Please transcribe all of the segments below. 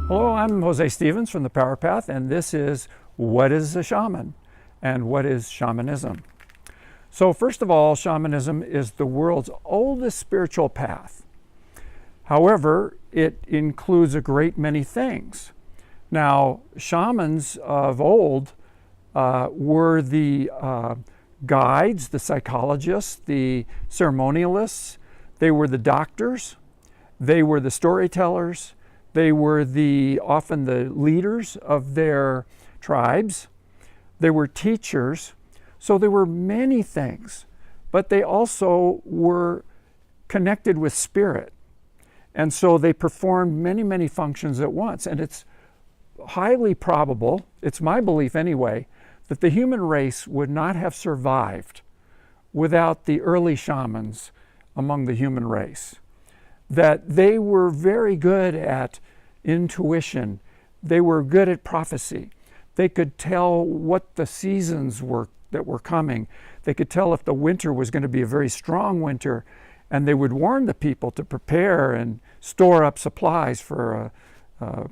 Hello, I'm Jose Stevens from the Power Path, and this is What is a Shaman and what is Shamanism? So first of all, Shamanism is the world's oldest spiritual path. However, it includes a great many things. Now, shamans of old were the guides, the psychologists, the ceremonialists. They were the doctors. They were the storytellers. They were often the leaders of their tribes. They were teachers. So there were many things, but they also were connected with spirit. And so they performed many, many functions at once. And it's highly probable, it's my belief anyway, that the human race would not have survived without the early shamans among the human race. That they were very good at intuition. They were good at prophecy. They could tell what the seasons were that were coming. They could tell if the winter was going to be a very strong winter, and they would warn the people to prepare and store up supplies for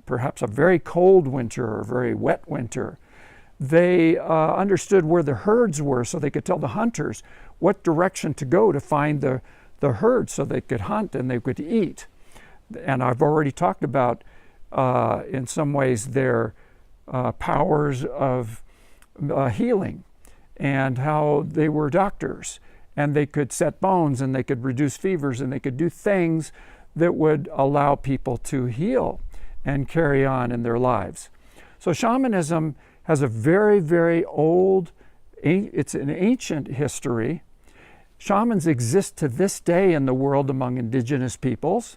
perhaps a very cold winter or a very wet winter. They understood where the herds were, so they could tell the hunters what direction to go to find the herd so they could hunt and they could eat. And I've already talked about, in some ways, their powers of healing and how they were doctors and they could set bones and they could reduce fevers and they could do things that would allow people to heal and carry on in their lives. So shamanism has a very, very old, it's an ancient history. Shamans exist to this day in the world among indigenous peoples.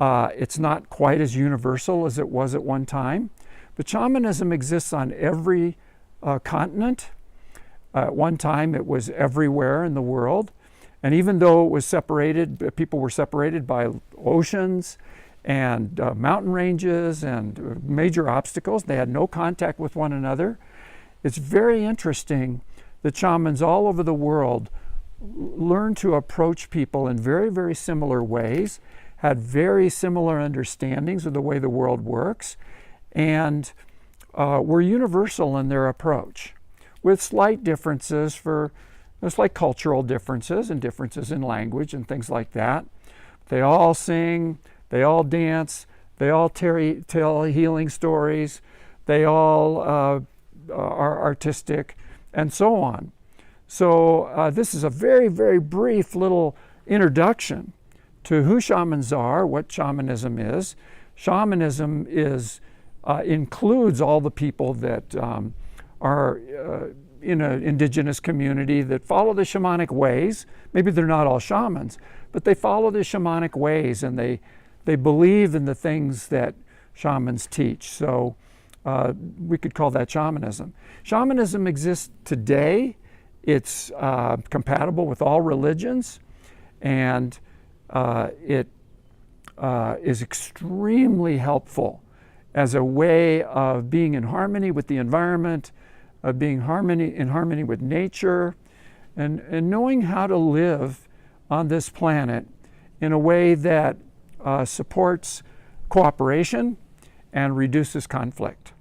It's not quite as universal as it was at one time, but shamanism exists on every continent. At one time it was everywhere in the world. And even though it was separated, people were separated by oceans and mountain ranges and major obstacles, they had no contact with one another. It's very interesting that shamans all over the world learned to approach people in very, very similar ways, had very similar understandings of the way the world works, and were universal in their approach, with slight differences there's like cultural differences and differences in language and things like that. They all sing, they all dance, they all tell healing stories, they all are artistic, and so on. So this is a very, very brief little introduction to who shamans are, what shamanism is. Shamanism includes all the people that are in an indigenous community that follow the shamanic ways. Maybe they're not all shamans, but they follow the shamanic ways and they believe in the things that shamans teach. So we could call that shamanism. Shamanism exists today. It's compatible with all religions, and it is extremely helpful as a way of being in harmony with the environment, of being in harmony with nature, and knowing how to live on this planet in a way that supports cooperation and reduces conflict.